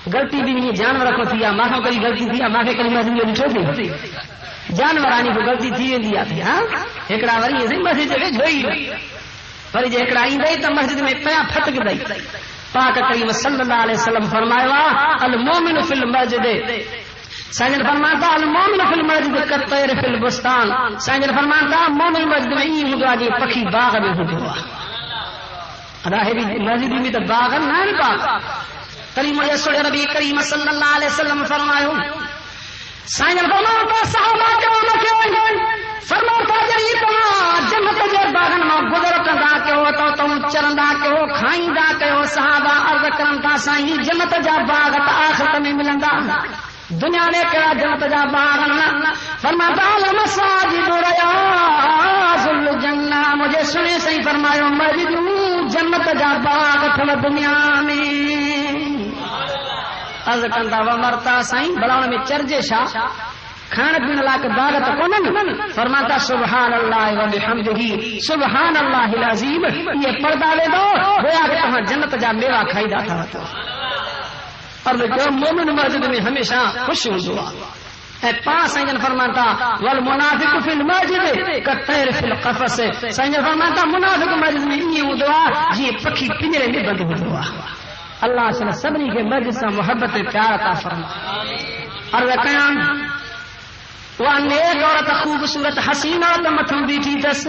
غلطی بھی نہیں جانور کو تھی ماں کو کئی غلطی تھی ماں کے کئی مسجد میں ڈٹھو تھی جانورانی کو غلطی تھی ویندی آتی ہاں ایکڑا وری ایسے مسجد میں جوئی وری جے ایکڑا ایندے تے مسجد میں پیا پھٹک دئی پاک کریم صلی اللہ علیہ وسلم فرمایا المومن فی المسجد سائنجل فرماتا المومن فی المسجد کالطیر فی البستان. سائنجل فرماتا مومن مسجد میں یہ ہوا جی پکھی باغ میں ہوا. ادا ہے مسجد میں تو باغ نہ باغ. تری مجھے سوڑے نبی کریم صلی اللہ علیہ وسلم فرمایا سائنجل فرماتا صحابہ کے فرماتا جی تمام جنت کے باغن میں گزر کندا کیو تو تم چرندا کیو کھائندا کیو. صحابہ عرض کرن تا سائیں جنت جا باغ تا آخرت میں ملندا. دنیا نے کہا جنت جا باغ فرماتا المساجد ریاض الجنہ. مجھے سنے صحیح فرمایا مسجد جنت جا باغ تھل دنیا میں. عرض کندا و مرتا سائیں بلاون میں چرجے شاہ کھان پین لا کے باغ تو کون. فرماتا سبحان اللہ و بحمدہ سبحان اللہ العظیم. یہ پردہ لے دو گویا کہ تہاں جنت جا میوہ کھائی دا تھا. اور جو مومن مسجد میں ہمیشہ خوش ہوندو ہے. پانچ سائنجن فرماتا والمنافق فی المسجد کالطیر فی القفص. سائنجن فرماتا منافق مسجد میں یہ ہوندو جی پکھی پنجرے میں بند ہوندو. اللہ تعالی سبنی کے مسجد سے محبت پیار عطا فرما. اور قیام وہ نیک عورت خوبصورت حسینہ تو متھوں بیٹھی دس.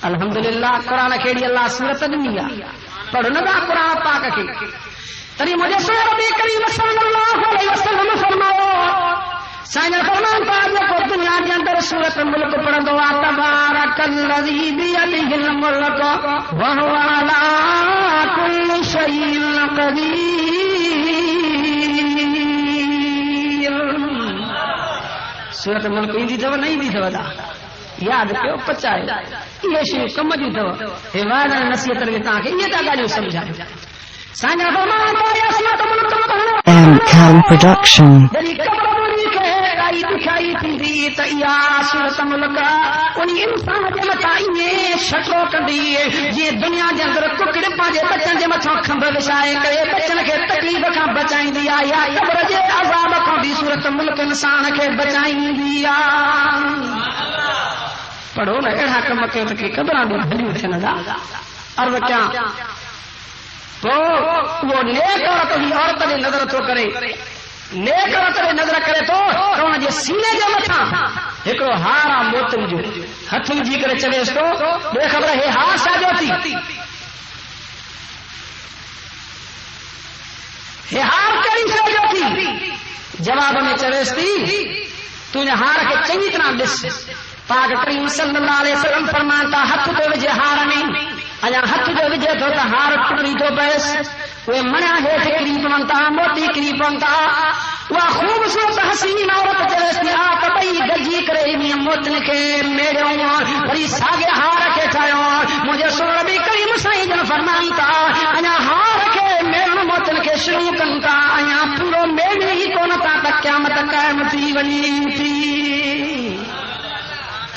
الحمدللہ قرآن کھیڑی اللہ صورت دنیا پڑھو نہ قرآن پاک کے. تری مجھے سو نبی کریم صلی اللہ علیہ وسلم فرماؤ سائن فرماتا جو کو دنیا کے اندر سورت ملک پڑھ دو تبارک الذی بیدہ الملک وہو علی کل شیء قدیر. سورت ملک ایندی تو نہیں دی تو یاد کیوں پچائے یہ شی کم دی تو اے وعدہ نصیحت کے تا کہ یہ تا گالیوں سمجھا. M-Can Production. یہ دنیا کے اندر ککڑ پاجے بچن کے متھوں کھمب وچھائے کرے بچن کے تکلیف کھا بچائیں دیا یا قبر کے عذاب کھا بھی صورت ملک انسان کے بچائیں دیا. پڑھو نا اڑا کم کے قبراں دی بھلی تھے نہ اور کیا تو وہ نیک عورت ہی عورت نے نظر تو کرے. نیک عورت نے نظر کرے تو ان جے سینے جو مٿا ہکڑو ہارا موتن جو ہتھ جی کرے چلے تو بے خبر ہے ہار ساجو تھی ہے ہار کئی ساجو تھی. جواب میں چویس تھی تو نے ہار کے چنگی طرح دس. پاک کریم صلی اللہ علیہ وسلم فرماتا ہاتھ تو وجے ہار نہیں اجا ہاتھ جو وجے تو ہار ٹکڑی تو پیس وہ منیا ہے کریپ منتا موتی کریپ منتا وہ خوبصورت حسین عورت چلے آ کبئی گجی کرے موتن کے میرے وری ساگے ہار کے چاہو مجھے سن نبی کریم صلی اللہ فرماتا اجا ہار کے میرے موتن کے شروع کنتا اجا پورو میرے ہی کون تا قیامت قائم تھی ونی تھی.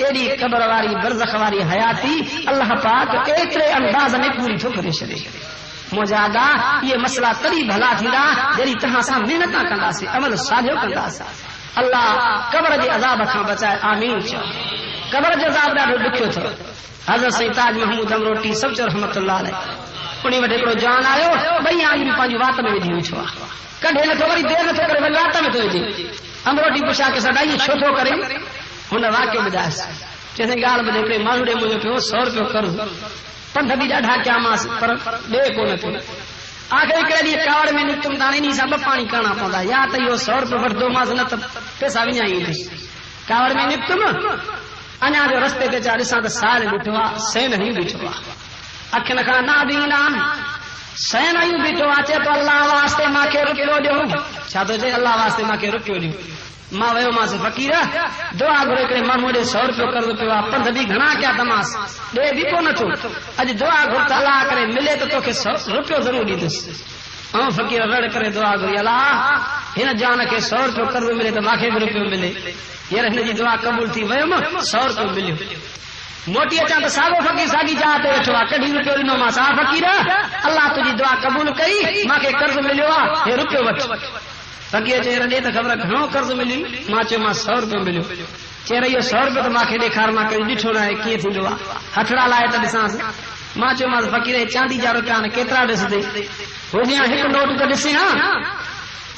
ایڈی قبر واری برزخ واری حیاتی اللہ پاک ایترے انداز میں پوری تو کرے چھڑے. مجادا یہ مسئلہ تری بھلا تھیدا جڑی تہاں سا محنتاں کندا سی عمل صالح کندا سی. اللہ قبر دے عذاب کھا بچائے آمین. قبر دے عذاب ڈاڈو ڈکھیو تھو. حضرت سید تاج محمود امروٹی سب رحمت اللہ علیہ انہی وٹے کڑو جان آیو بھئی آج بھی پانچ وات میں دی چھوا کڈے نہ تو وری دیر نہ کرے وات میں تو دی امروٹی پوچھا کے سدائی چھو تو کرے ہن واقعہ بداس جیسے گال بدے کرے مانوڑے مجھے پیو 100 روپے قرض پنڈ بھی ڈاڈھا کیا ماس پر بے کو نہ تھو آخر کرے کاوڑ میں نکم دانے نہیں سب پانی کرنا پوندا یا تے یو 100 روپے ور دو ماس نہ پیسہ بھی نہیں کاوڑ میں نکم انا جو رستے تے چا ڈساں تے سال بیٹھوا سے نہیں بیٹھوا اکھن کھا نہ دینا سے نہیں بیٹھوا چے تو اللہ واسطے ما کے روپیو دیو چا تو چے اللہ واسطے ما کے روپیو دیو ماں ویو ماں سے فقیر دعا گھرے کرے ماں مجھے 100 روپے قرض پیو پنڈ بھی گھنا کیا تماس دے بھی کو نہ چھو اج دعا گھر اللہ کرے ملے تو تو کے 100 روپے ضرور دس ہاں فقیر رڑ کرے دعا گھر اللہ ہن جان کے 100 روپے قرض ملے تو ماکھے بھی روپے ملے یہ رہنے جی دعا قبول تھی ویم 100 روپے ملے موٹی اچھا تو ساگو فقیر ساگی جاتے چھوا کڈی روپے نو ما سا فقیر اللہ تجھی دعا قبول کئی ماکھے قرض ملیا اے روپے وٹ فقیر چہرہ دے تو خبر گھنو قرض ملی ماں چو ماں 100 روپے ملو چہرہ یہ 100 روپے تو ماں کے ڈیکھار ماں کہیں ڈٹھو نہ ہے کیے تھی دعا ہتھڑا لائے تو ڈساں ماں چو ماں فقیر چاندی جا روپیہ نے کیترا ڈس دے ہو جی ایک نوٹ تو ڈسی ہاں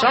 100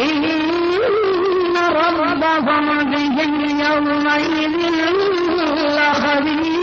إن ربهم بهم يومئذ لخبير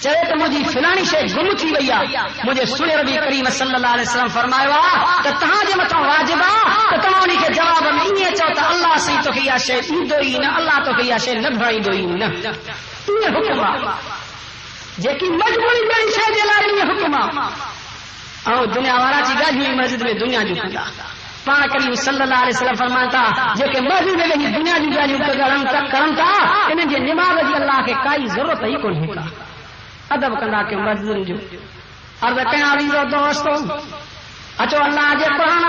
چاہے تو مجھے فلانی شے گم تھی وئی مجھے سنے ربی کریم صلی اللہ علیہ وسلم فرمایا تو تہاں جے متھاں واجب تو تمام کے جواب میں یہ چاہتا اللہ سی تو کہ شے ایندو ہی نہ اللہ تو کہ شے نہ بھائیندو ہی نہ یہ حکم جیکی مجبوری میں شے دے لائے یہ حکم او دنیا والا چی گاجی مسجد میں دنیا جو کھلا پاک کریم صلی اللہ علیہ وسلم فرماتا جو کہ مسجد میں وہی دنیا جو گاجی کرن تا انہاں جے نماز دی اللہ کے کائی ضرورت ہی کون ہے ادب کندا کے مسجد جو عرض کیا عزیزو دوستو اچو اللہ جے قرآن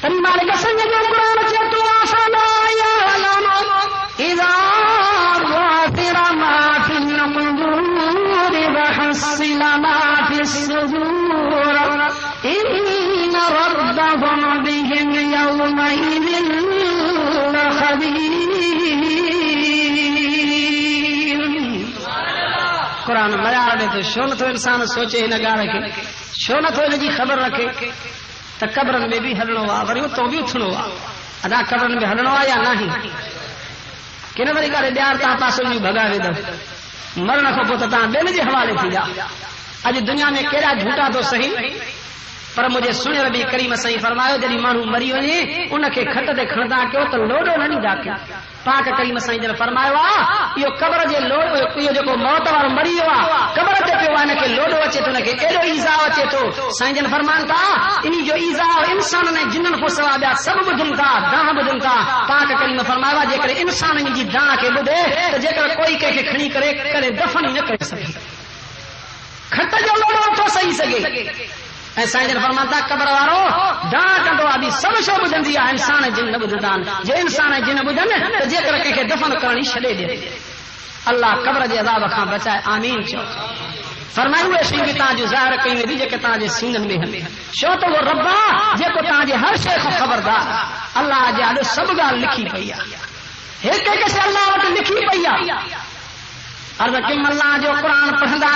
تن مالک سنگ جو قرآن چے تو آسان یا علم اذا غافر ما فی القبور وحصل ما فی الصدور ان ربهم بهم يومئذ لخبیر قرآن بیان دے تو شو نہ تو انسان سوچے نہ گا رکھے شو نہ تو ان جی خبر رکھے تو قبرن میں بھی ہلنو وا وری تو بھی اٹھنو وا ادا قبرن میں ہلنو وا یا نہیں کنے وری کرے بیار تا پاسو جو بھگا وے دو مرن کو پوت تا بے جی حوالے تھی جا اج دنیا میں کیڑا جھوٹا تو صحیح پر مجھے سنے ربی کریم صحیح فرمایا جڑی مانو مری ونے ان کے کھٹ دے کھڑدا کیو تو لوڈو نہیں ڈاکیا پاک کریم صحیح جن فرمایا یہ قبر جے لوڈ یہ جو موت وارو مری ہوا قبر تے پیو ان کے لوڈو اچے تو کہ ایڈو ایزا اچے تو صحیح جن فرمانتا انہی جو ایزا انسان نے جنن کو ثواب سب بدن کا داں بدن کا پاک کریم فرمایا جے کرے انسان جی داں کے بدے جے کر کوئی کہ کھڑی کرے دفن نہ کر سکے کھٹ جو لوڈو تو صحیح سگے ایسا جن فرماتا قبر وارو داں کندو ابھی سب شو بدن دیا انسان جن نہ بدن جے انسان جن بدن تے جے کر کے دفن کرنی چھڑے دے اللہ قبر دے عذاب کھا بچائے آمین چو فرمائے ہوئے شین کی تاں جو ظاہر کہیں دی جے کہ تاں جے سینن میں ہمیں شو تو وہ ربا جے کو تاں جے ہر شے کو خبردار اللہ جے اڈو سب گال لکھی پئی ایک ایک سے اللہ وٹ لکھی پئی عرض کم اللہ جو قرآن پڑھندا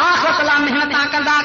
آخرت لا محنت کندا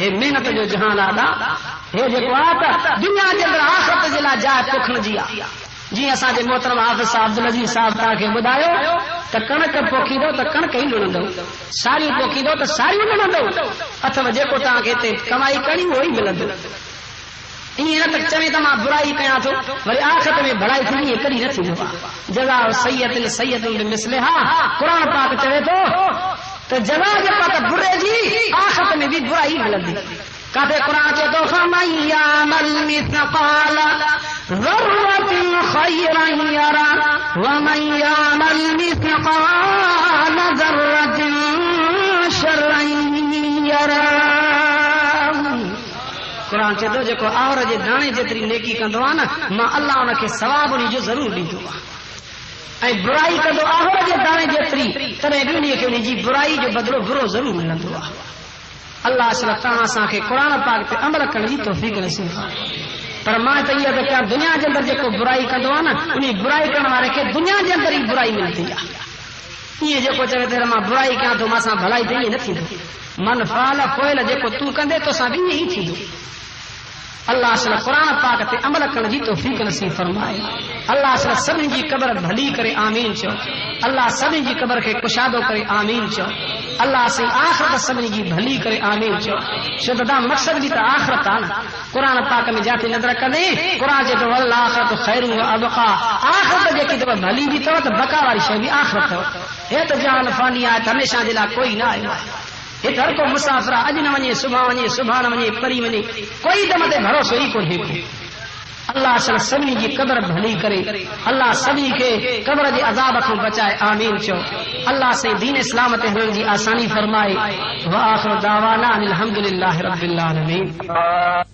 ہے محنت جو جہان آدا ہے جو آتا دنیا کے اندر آخرت جلا جائے پکھن جیا جی اساں جے محترم حافظ صاحب عبدالعزیز صاحب تا کے بدایو تے کنک پوکھی دو تے کنک ہی لڑندو ساری پوکھی دو تے ساری لڑندو اتھو جے کو تا کے تے کمائی کرنی وہی ملندو یہ تک چویں تو ماں برائی کیا تو ولی آخرت میں بڑائی تھی یہ کری نہ تھی جزا سید سید بمثلها قرآن پاک چوے تو جزا جب پاک برے جی آخرت میں بھی برائی ملندی کہتے قرآن چے تو فمن یعمل مثقال ذرۃ خیرا یرا ومن یعمل مثقال ذرۃ شرا یرا قرآن چے تو جکو آور جے دانے جتری نیکی کندو نا ماں اللہ ان کے ثواب ان جو ضرور ڈیندو اے برائی کندو آور جے دانے جتری تنے بھی کہ ان جی برائی جو بدلو برو ضرور ملندو اللہ تعالی تعالی اساں کے قرآن پاک تے عمل کرن دی توفیق نصیب پر ماں تے یہ کہ دنیا دے اندر جکو برائی کندو نا انہی برائی کرن والے کے دنیا دے اندر ہی برائی ملتی ہے یہ جکو چوے تے ماں برائی کیا تو ماساں بھلائی تے نہ تھی من فعل فعل جکو تو کندے تو سا بھی نہیں تھی اللہ تعالی قرآن پاک تے عمل کرن دی توفیق نصیب فرمائے اللہ تعالی سبھی جی قبر بھلی کرے آمین چو اللہ سبھی جی قبر کے کشادو کرے آمین چو اللہ سے آخرت سبھی جی بھلی کرے آمین چو شددا مقصد بھی تا آخرت آنا قرآن پاک میں جاتے نظر کرے قرآن جے تو والآخرت خیر و ابقا آخرت جے کی تو بھلی بھی تو بقا والی شے بھی آخرت ہو ہے تو جان فانی آیت ہمیشہ دلا کوئی نہ آئے ایک ہر کو مسافر اج نہ ونے صبح نہ ونے پری ونے کوئی دم تے بھروسہ ہی کوئی ہے اللہ تعالی سبھی جی قبر بھلی کرے اللہ سبھی کے قبر دے عذاب کو بچائے آمین چو اللہ سے دین اسلام تے ہن جی آسانی فرمائے واخر دعوانا الحمدللہ رب العالمین